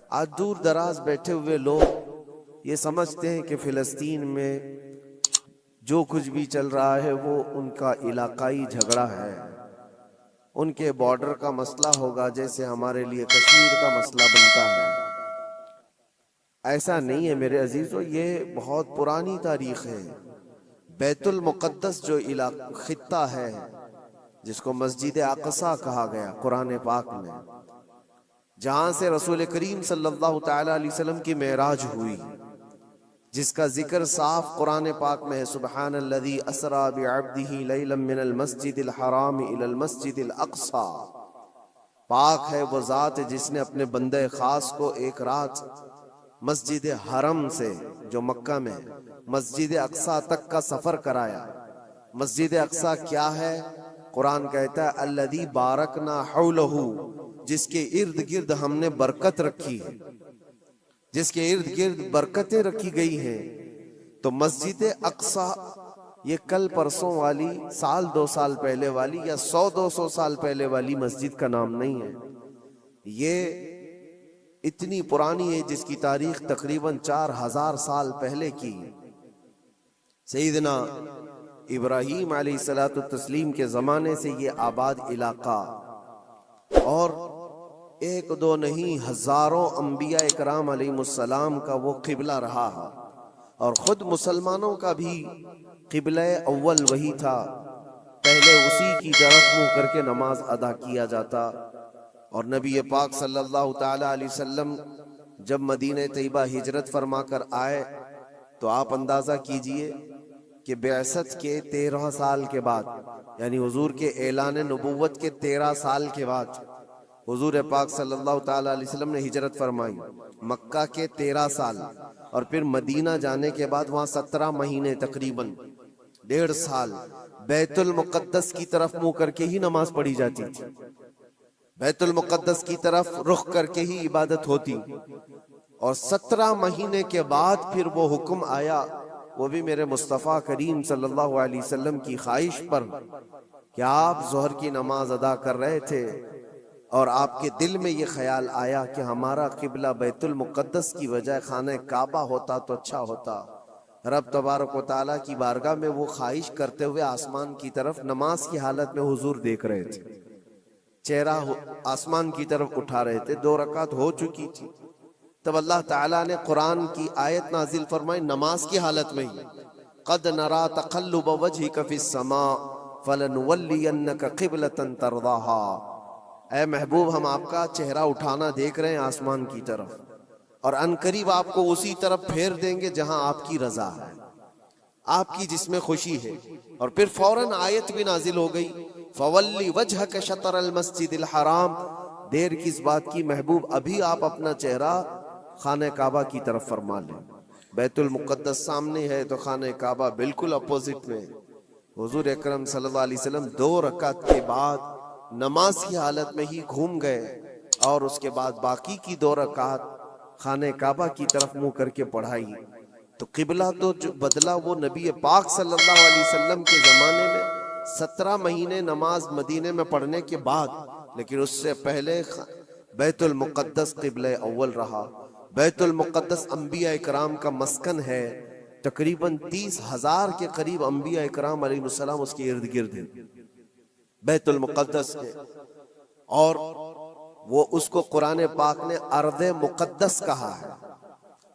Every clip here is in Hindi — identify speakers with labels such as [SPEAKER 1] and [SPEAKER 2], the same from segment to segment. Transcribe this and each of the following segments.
[SPEAKER 1] आज दूर दराज बैठे हुए लोग ये समझते हैं कि फिलिस्तीन में जो कुछ भी चल रहा है वो उनका इलाकाई झगड़ा है, उनके बॉर्डर का मसला होगा, जैसे हमारे लिए कश्मीर का मसला बनता है। ऐसा नहीं है मेरे अजीजों, ये बहुत पुरानी तारीख है। बैतुल मुक़द्दस जो खित्ता है, जिसको मस्जिद अक़सा कहा गया कुरान पाक में, जहां से रसूल करीम सल्लल्लाहु तआला अलैहि वसल्लम की मेराज हुई, जिसका जिक्र साफ कुरान पाक में है, सुब्हानल्लज़ी असरा बिअब्दिही लैलन मिनल मस्जिदिल हराम इलल मस्जिदिल अक़सा। पाक है वो ज़ात जिसने अपने बंदे खास को एक रात मस्जिद हरम से, जो मक्का में, मस्जिद अक़सा तक का सफर कराया। मस्जिद अक़सा क्या है? कुरान कहता है अल्लज़ी बारकना हौलहू, जिसके इर्द गिर्द हमने बरकत रखी है, जिसके इर्द गिर्द बरकतें रखी गई हैं। तो मस्जिद अक़सा ये कल परसों वाली, साल 2 साल पहले वाली या 100-200 साल पहले वाली मस्जिद का नाम नहीं है। ये इतनी पुरानी है जिसकी तारीख तकरीबन 4000 साल पहले की। सैयदना इब्राहीम अलैहिस्सलातु तस्लीम के ज़माने से ये आबाद इलाका, और एक दो नहीं हजारों अंबिया इकराम अलैहिमुस्सलाम का वो क़िबला रहा है। और ख़ुद मुसलमानों का भी क़िबला अव्वल वही था, पहले उसी की तरफ मुँह करके नमाज अदा किया जाता। और नबी पाक सल्लल्लाहु तआला अलैहि वसल्लम जब मदीने तैयबा हिजरत फरमा कर आए, तो आप अंदाज़ा कीजिए कि बिअसत के 13 साल के बाद, यानी हुजूर के ऐलान नबुव्वत के 13 साल के बाद हुजूर पाक सल्लल्लाहु तआला अलैहि वसल्लम ने हिजरत फरमाई। मक्का के 13 साल और फिर मदीना जाने के बाद वहाँ 17 महीने, तकरीबन 1.5 साल बैतुल मुक़द्दस की तरफ मुँह करके ही नमाज पढ़ी जाती थी, बैतुल मुक़द्दस की तरफ रुख करके ही इबादत होती। और 17 महीने के बाद फिर वो हुक्म आया, वो भी मेरे मुस्तफ़ा करीम सल्लल्लाहु अलैहि वसल्लम की ख्वाहिश पर, कि आप ज़ोहर की नमाज अदा कर रहे थे और आपके दिल में ये ख्याल आया कि हमारा क़िबला बैतुल मुक़द्दस की बजाय खाने काबा होता तो अच्छा होता। रब तबारक व तआला की बारगाह में वो ख्वाहिश करते हुए आसमान की तरफ नमाज की हालत में हुजूर देख रहे थे, चेहरा आसमान की तरफ उठा रहे थे। 2 रकात हो चुकी थी, तब अल्लाह ताला ने कुरान की आयत नाजिल फरमाई नमाज की हालत में ही, क़द नरा तक़ल्लुब वजहिक फ़िस समा फ़लनुवल्लियन्नका क़िबलतन तरज़ाहा। ऐ महबूब, हम आपका चेहरा उठाना देख रहे हैं आसमान की तरफ, और अनकरीब आपको उसी तरफ फेर देंगे जहां आपकी रजा है, आपकी जिसमें खुशी है। और फिर फौरन आयत भी नाजिल हो गई, फवल्ली वजहक शतरल मस्जिदिल हराम। देर किस बात की महबूब, अभी आप अपना चेहरा खाने काबा की तरफ फरमा लें। बैतुल मुक़द्दस सामने है तो खाने काबा बिल्कुल अपोजिट में। हुजूर अकरम सल्लल्लाहु अलैहि वसल्लम 2 रकात के बाद नमाज की हालत में ही घूम गए, और उसके बाद बाकी की 2 रकात खाने काबा की तरफ मुंह करके पढ़ाई। तो क़िबला तो जो बदला वो नबी पाक सल्लल्लाहु अलैहि वसल्लम के ज़माने में 17 महीने नमाज मदीने में पढ़ने के बाद, लेकिन उससे पहले बैतुल मुक़द्दस क़िबला अव्वल रहा। बैतुल मुक़द्दस अंबिया इकराम का मस्कन है, तकरीबन 30,000 के करीब अंबिया इकराम अलैहिमुस्सलाम उसके इर्द गिर्द हैं बैतुल मुक़द्दस के। और वो उसको कुरान पाक ने अर्ज़े मुक़द्दस कहा है,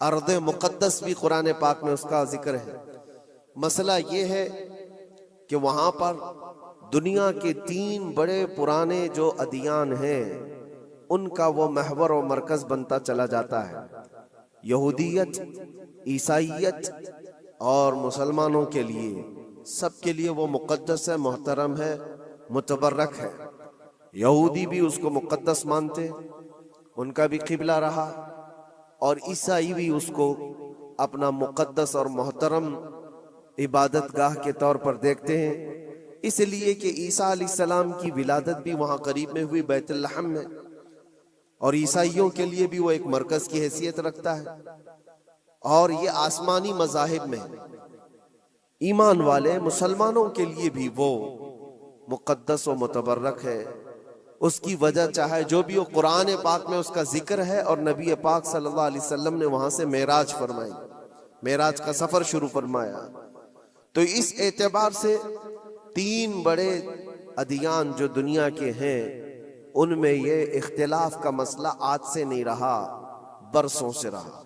[SPEAKER 1] अर्ज़े मुक़द्दस भी कुरान पाक में उसका जिक्र है। मसला ये है कि वहाँ पर दुनिया के 3 बड़े पुराने जो अदियान हैं, उनका वो महवर और मरकज़ बनता चला जाता है। यहूदियत, ईसाइयत और मुसलमानों के लिए, सबके लिए वो मुक़द्दस है, मोहतरम है, मुतबर्रक है। यहूदी भी उसको मुक़द्दस मानते, उनका भी क़िबला रहा, और ईसाई भी उसको अपना मुक़द्दस और मोहतरम इबादत गाह के तौर पर देखते हैं, इसलिए कि ईसा अलैहिस्सलाम की विलादत भी वहाँ करीब में हुई बैतुल लहम में, और ईसाइयों के लिए भी वो एक मरकज़ की हैसियत रखता है। और ये आसमानी मज़ाहिब में ईमान वाले मुसलमानों के लिए भी वो मुक़द्दस व मुतबर्रक है। उसकी वजह चाहे जो भी हो, कुरान पाक में उसका जिक्र है और नबी पाक सल्लल्लाहु अलैहि वसल्लम ने वहां से मेराज फरमाई, मेराज का सफर शुरू फरमाया। तो इस एतबार से तीन बड़े अदियान जो दुनिया के हैं उनमें ये इख्तिलाफ का मसला आज से नहीं रहा, बरसों से रहा।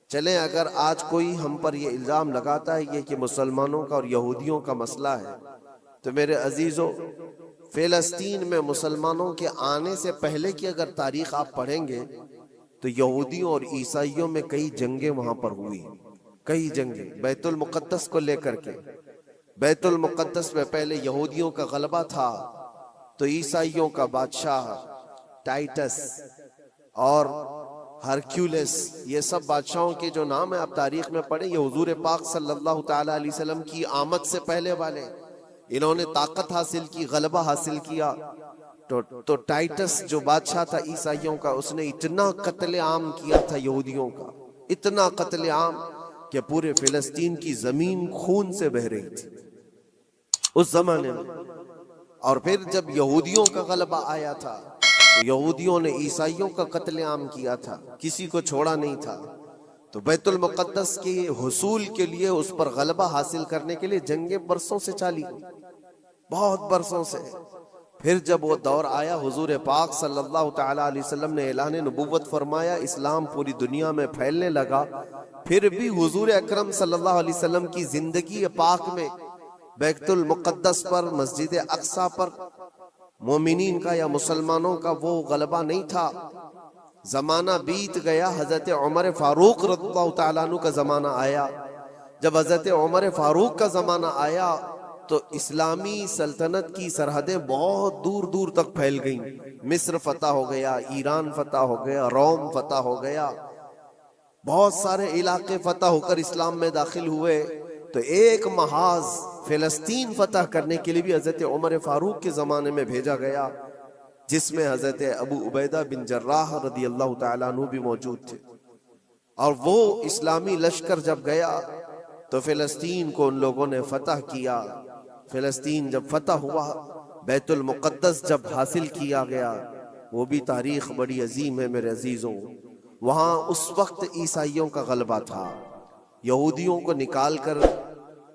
[SPEAKER 1] चले अगर आज कोई हम पर ये इल्जाम लगाता है ये कि मुसलमानों का और यहूदियों का मसला है, तो मेरे अजीजों, फिलिस्तीन में मुसलमानों के आने से पहले की अगर तारीख आप पढ़ेंगे तो यहूदियों और ईसाइयों में कई जंगें वहां पर हुई, कई जंगें बैतुल मुक़द्दस को लेकर के। बैतुल मुक़द्दस में पहले यहूदियों का गलबा था, तो ईसाइयों का बादशाह टाइटस और हरक्यूलिस, ये सब बादशाहों के जो नाम है आप तारीख में पढ़े, ये हुजूर पाक सल्लल्लाहु ताला अलैहि वसल्लम की आमद से पहले वाले। इन्होंने ताकत हासिल की, गलबा हासिल किया। तो टाइटस जो बादशाह था ईसाइयों का, उसने इतना कत्ले आम किया था यहूदियों का, इतना कत्ले आम कि पूरे फिलिस्तीन की जमीन खून से बह रही थी उस जमाने में। और फिर जब यहूदियों का गलबा आया था तो यहूदियों ने ईसाइयों का कत्लेआम किया था, किसी को छोड़ा नहीं था। तो बैतुल मुक़द्दस के हुसूल के लिए, उस पर गलबा हासिल करने के लिए जंगें बरसों से चाली, बहुत बरसों से। फिर जब वो दौर आया, हुजूर पाक सल्लल्लाहु ताला अलैहि वसल्लम ने ऐलान नबुव्वत फरमाया, इस्लाम पूरी दुनिया में फैलने लगा। फिर भी हुजूर अकरम सल्लल्लाहु अलैहि वसल्लम की जिंदगी पाक में बैतुल मुक़द्दस पर, मस्जिद अक्सा पर मोमिनीन का या मुसलमानों का वो गलबा नहीं था। जमाना बीत गया, हजरत उमर फारूक रज़ियल्लाहु ताला अन्हु का जमाना आया। जब हजरत उमर फारूक का जमाना आया तो इस्लामी सल्तनत की सरहदें बहुत दूर दूर तक फैल गईं। मिस्र फतह हो गया, ईरान फतह हो गया, रोम फतह हो गया, बहुत सारे इलाके फतह होकर इस्लाम में दाखिल हुए। तो एक महाज फिलिस्तीन फतह करने के लिए भी हजरत उमर फारूक के जमाने में भेजा गया, जिसमें हजरत अबू उबैदा बिन जर्राह रदियल्लाहु ताला अन्हु भी मौजूद थे। और वो इस्लामी लश्कर जब गया तो फिलिस्तीन को उन लोगों ने फतह किया। फिलिस्तीन जब फतह हुआ, बैतुल मुक़द्दस जब हासिल किया गया, वो भी तारीख बड़ी अजीम है मेरे अजीजों। वहां उस वक्त ईसाइयों का गलबा था, यहूदियों को निकाल कर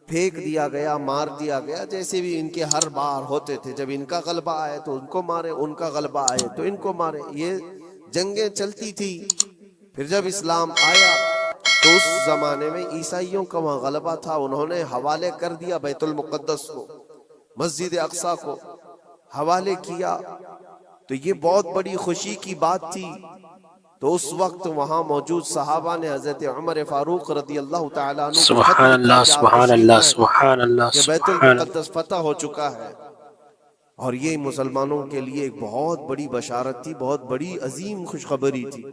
[SPEAKER 1] फेंक दिया गया, मार दिया गया, जैसे भी इनके हर बार होते थे। जब इनका गलबा आए तो उनको मारे, उनका गलबा आए तो इनको मारे, ये जंगें चलती थी। फिर जब इस्लाम आया तो उस जमाने में ईसाइयों का वहां गलबा था, उन्होंने हवाले कर दिया बैतुल मुक़द्दस को, मस्जिद अक्सा को हवाले किया। तो ये बहुत बड़ी खुशी की बात थी। तो उस वक्त वहां मौजूद सहाबा ने हजरत उमर फारूक रदियल्लाहु ताला अन्हु
[SPEAKER 2] सुभान अल्लाह, सुभान अल्लाह, सुभान अल्लाह,
[SPEAKER 1] कि बैतुल मुक़द्दस फतह हो चुका है। और ये मुसलमानों के लिए एक बहुत बड़ी बशारत थी, बहुत बड़ी अजीम खुशखबरी थी।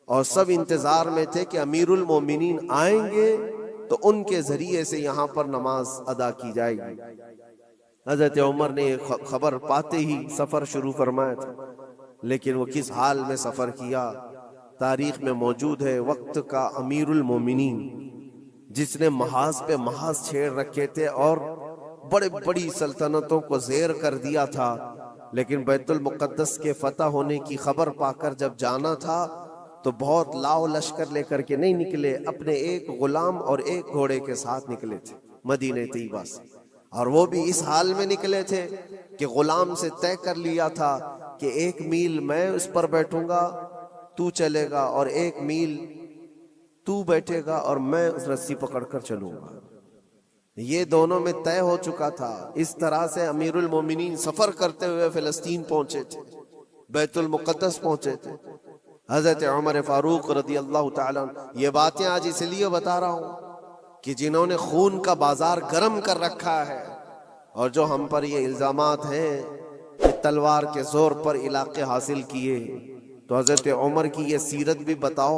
[SPEAKER 1] और सब इंतजार में थे कि अमीरुल मोमिनीन आएंगे तो उनके जरिए से यहाँ पर नमाज अदा की जाएगी। हजरत उमर ने खबर पाते ही सफर शुरू फरमाया था, लेकिन वो किस हाल में सफर किया तारीख में मौजूद है। वक्त का अमीरुल मोमिनीन जिसने महाज पे महाज छेड़ रखे थे और बड़े बड़ी सल्तनतों को जेर कर दिया था, लेकिन बैतुल मुक़द्दस के फतह होने की खबर पाकर जब जाना था तो बहुत लाओ लश्कर लेकर के नहीं निकले, अपने एक गुलाम और एक घोड़े के साथ निकले थे मदीने तैयबा से। और वो भी इस हाल में निकले थे कि गुलाम से तय कर लिया था कि 1 मील मैं उस पर बैठूंगा, तू चलेगा, और 1 मील तू बैठेगा और मैं उस रस्सी पकड़कर चलूंगा। ये दोनों में तय हो चुका था। इस तरह से अमीरुल मोमिनीन सफर करते हुए फिलिस्तीन पहुंचे थे, बैतुल मुक़द्दस पहुंचे थे। हजरत उमर फारूक रदियल्लाहु ताला, ये बातें आज इसलिए बता रहा हूं कि जिन्होंने खून का बाजार गर्म कर रखा है और जो हम पर ये इल्जामात हैं कि तलवार के जोर पर इलाके हासिल किए, तो हजरत उमर की ये सीरत भी बताओ,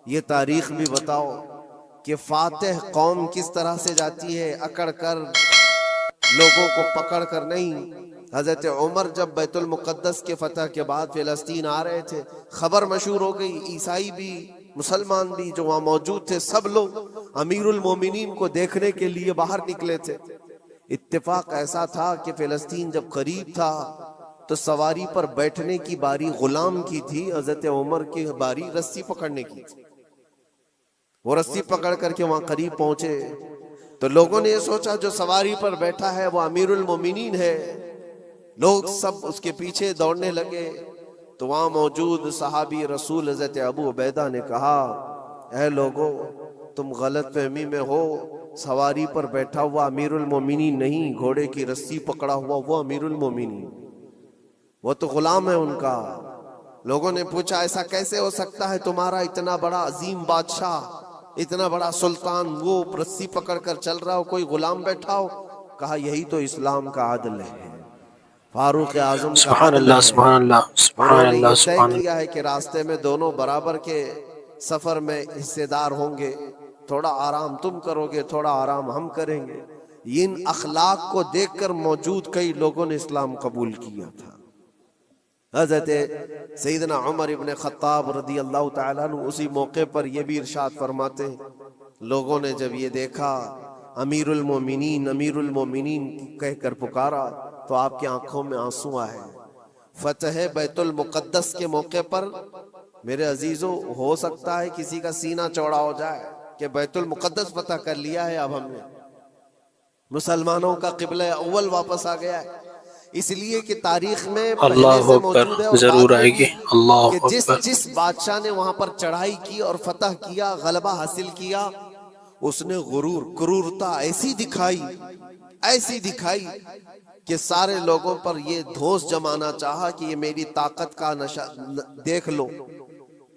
[SPEAKER 1] ये तारीख भी बताओ कि फातिह कौम किस तरह से जाती है, अकड़ कर, लोगों को पकड़ कर नहीं। हजरत उमर जब बैतुल मुक़द्दस के फतह के बाद फिलिस्तीन आ रहे थे, खबर मशहूर हो गई, ईसाई भी मुसलमान भी जो वहां मौजूद थे सब लोग अमीरुल मोमिनीन को देखने के लिए बाहर निकले थे। इत्तेफाक ऐसा था कि फिलिस्तीन जब करीब था तो सवारी पर बैठने की बारी गुलाम की थी, हजरत उमर की बारी रस्सी पकड़ने की थी। वो रस्सी पकड़ करके वहां करीब पहुंचे तो लोगों ने ये सोचा जो सवारी पर बैठा है वो अमीरुल मोमिनीन है। लोग सब उसके पीछे दौड़ने लगे तो वहां मौजूद सहाबी रसूल हजरत अबू उबैदा ने कहा, ऐ लोगों, तुम गलत फहमी में हो, सवारी पर बैठा हुआ अमीरुल मोमिनीन नहीं, घोड़े की रस्सी पकड़ा हुआ वो अमीरुल मोमिनीन, वो तो गुलाम है उनका। लोगों ने पूछा ऐसा कैसे हो सकता है, तुम्हारा इतना बड़ा अजीम बादशाह, इतना बड़ा सुल्तान, वो रस्सी पकड़ कर चल रहा हो, कोई गुलाम बैठा हो? कहा यही तो इस्लाम का आदल है, फारूक आजम का आदल है। उन्होंने ये तय किया है कि रास्ते में दोनों बराबर के सफर में हिस्सेदार होंगे, थोड़ा आराम तुम करोगे, थोड़ा आराम हम करेंगे। इन अखलाक को देखकर मौजूद कई लोगों ने इस्लाम कबूल किया था। हजरत सैयदना उमर इब्ने खत्ताब रदी अल्लाह तआला अन्हु उसी मौके पर यह भी इरशाद फरमाते हैं, लोगों ने जब ये देखा अमीरुल मोमिनीन कहकर पुकारा तो आपकी आंखों में आंसू आए। फतह बैतुल मुकद्दस के मौके पर मेरे अजीजों, हो सकता है किसी का सीना चौड़ा हो जाए कि बैतुल मुकद्दस फतह कर लिया है, अब हमने मुसलमानों का किबला अव्वल वापस आ गया है। इसलिए कि तारीख में पहले से मौजूद है
[SPEAKER 2] जरूर आएगी
[SPEAKER 1] कि जिस बादशाह ने वहां पर चढ़ाई की और फतह किया, गलबा हासिल किया, उसने गुरूर, क्रूरता ऐसी दिखाई कि सारे लोगों पर ये धोस जमाना चाहा कि ये मेरी ताकत का नशा देख लो,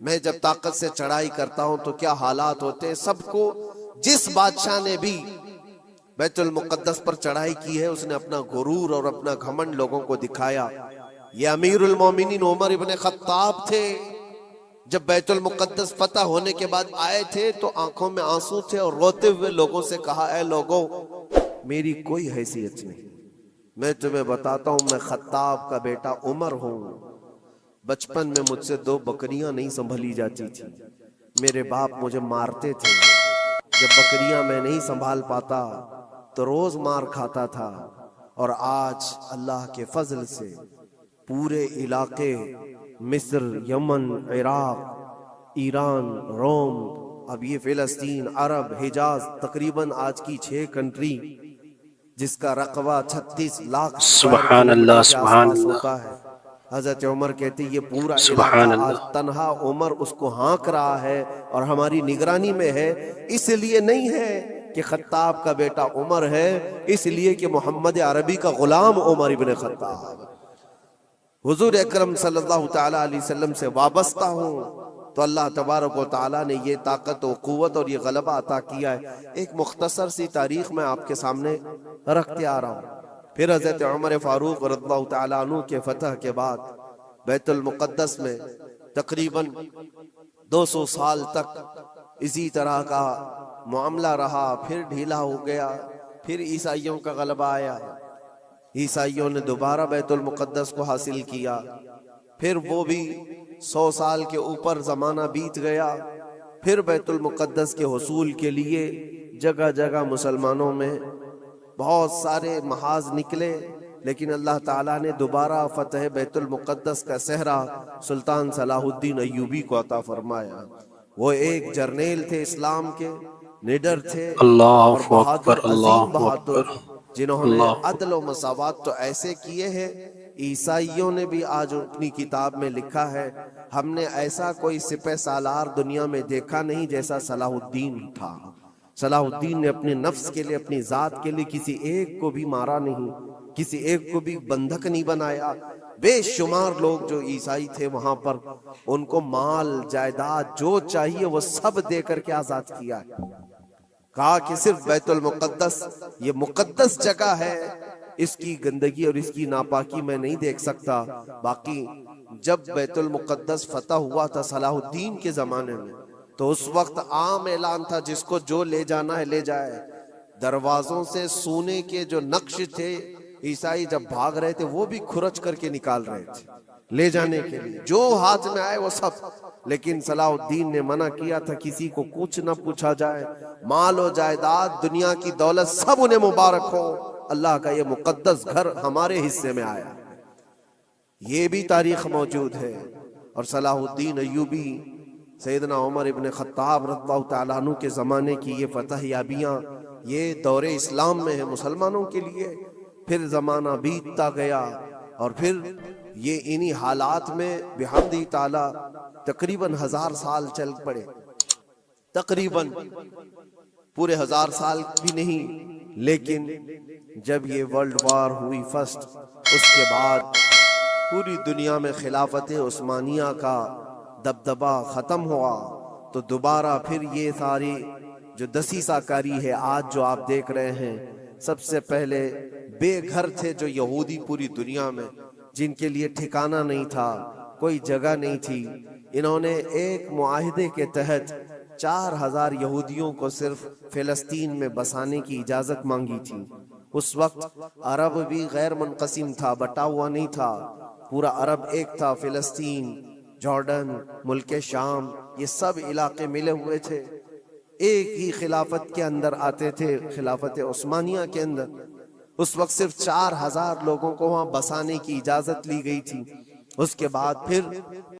[SPEAKER 1] मैं जब ताकत से चढ़ाई करता हूं तो क्या हालात होते हैं। सबको, जिस बादशाह ने भी बैतुल मुकद्दस पर चढ़ाई की है उसने अपना गुरूर और अपना घमंड लोगों को दिखाया। ये अमीरुल मोमिनीन उमर इब्ने खत्ताब थे, जब बैतुल मुकद्दस फतह होने के बाद आए थे तो आंखों में आंसू थे और रोते हुए लोगों से कहा, ऐ लोगों, मेरी कोई हैसियत नहीं, मैं तुम्हें बताता हूं, मैं खत्ताब का बेटा उमर हूं। बचपन में मुझसे 2 बकरियां नहीं संभली जाती थी, मेरे बाप मुझे मारते थे, जब बकरियां मैं नहीं संभाल पाता तो रोज मार खाता था। और आज अल्लाह के फजल से पूरे इलाके, मिस्र, यमन, इराक, ईरान, रोम, अब ये फिलिस्तीन, अरब, हिजाज, तकरीबन आज की 6 कंट्री जिसका रकबा 36 लाख
[SPEAKER 2] सुभान अल्लाह, सुभान अल्लाह
[SPEAKER 1] होता है। हजरत उमर कहते ये पूरा इलाका आज तन्हा उमर उसको हाँक रहा है और हमारी निगरानी में है। इसलिए नहीं है कि खत्ताब का बेटा उमर है, इसलिए कि मोहम्मद अरबी का गुलाम उमर इब्ने खत्ताब, हुजूर अकरम सल्लल्लाहु तआला अलैहि वसल्लम से वाबस्ता हूँ, तो अल्लाह तबारक व तआला ने ये ताकत और कुव्वत और ये गलबा अता किया है। एक मुख्तसर सी तारीख में आपके सामने रखते आ रहा हूँ। फिर हजरत उमर फारूक रज़ियल्लाहु तआला अन्हु के फतह के बाद बैतुल मुकद्दस में तकरीबन 200 साल तक इसी तरह का मामला रहा, फिर ढीला हो गया, फिर ईसाइयों का गलबा आया, ईसाइयों ने दोबारा बैतुल मुकद्दस को हासिल किया, फिर वो भी 100 साल के ऊपर जमाना बीत गया, फिर बैतुल मुकद्दस के हुसूल के लिए जगह जगह मुसलमानों में बहुत सारे महाज निकले, लेकिन अल्लाह ताला ने दोबारा फतह बैतुल मुकद्दस का सहरा सुल्तान सलाहुद्दीन अय्यूबी को अता फरमाया। वो एक जर्नेल थे, इस्लाम के निडर थे और बहादुर, अजीम बहादुर, जिन्होंने अदल और मसावत तो ऐसे किए हैं। ईसाइयों ने भी आज अपनी किताब में लिखा है, हमने ऐसा कोई सिपह सालार दुनिया में देखा नहीं जैसा सलाहुद्दीन था। सलाहुद्दीन ने अपने नफ्स के लिए, अपनी जात के लिए किसी एक को भी मारा नहीं, किसी एक को भी बंधक नहीं बनाया। बेशुमार लोग जो ईसाई थे वहां पर उनको माल जायदाद जो चाहिए वो सब दे करके आजाद किया है। कहा कि सिर्फ बैतुल मुकद्दस ये मुकद्दस जगह है, इसकी गंदगी और इसकी नापाकी मैं नहीं देख सकता। बाकी जब बैतुल मुकद्दस फतह हुआ था सलाहुद्दीन के जमाने में, तो उस वक्त आम ऐलान था जिसको जो ले जाना है ले जाए। दरवाजों से सोने के जो नक्श थे, ईसाई जब भाग रहे थे वो भी खुरच करके निकाल रहे थे ले जाने के लिए, जो हाथ में आए वो सब। लेकिन सलाहुद्दीन ने मना किया था, किसी को कुछ ना पूछा जाए, माल और जायदाद, दुनिया की दौलत सब उन्हें मुबारक हो, अल्लाह का ये मुकद्दस घर हमारे हिस्से में आया। ये भी तारीख मौजूद है। और सलाहुद्दीन अय्यूबी, सैयदना उमर इब्न खत्ताब रज़ियल्लाहु तआला अन्हु के ज़माने की ये फतह याबियाँ, ये दौरे इस्लाम में है मुसलमानों के लिए। फिर ज़माना बीतता गया और फिर ये इन्हीं हालात में बिहम्दी ताला तकरीबन 1000 साल चल पड़े। तकरीबन पूरे 1000 साल भी नहीं, लेकिन जब ये वर्ल्ड वार हुई फर्स्ट, उसके बाद पूरी दुनिया में खिलाफत उस्मानिया का दबदबा ख़त्म हुआ, तो दोबारा फिर ये सारी जो दसीसाकारी है आज जो आप देख रहे हैं, सबसे पहले बेघर थे जो यहूदी पूरी दुनिया में, जिनके लिए ठिकाना नहीं था, कोई जगह नहीं थी। इन्होंने एक मुआहिदे के तहत 4000 यहूदियों को सिर्फ फिलिस्तीन में बसाने की इजाजत मांगी थी। उस वक्त अरब भी गैर मुनक़सिम था, बटा हुआ नहीं था, पूरा अरब एक था। फिलिस्तीन, जॉर्डन, मुल्क शाम, ये सब इलाके मिले हुए थे, एक ही खिलाफत के अंदर आते थे, खिलाफत उस्मानिया के अंदर। उस वक्त सिर्फ 4000 लोगों को वहां बसाने की इजाजत ली गई थी। उसके बाद फिर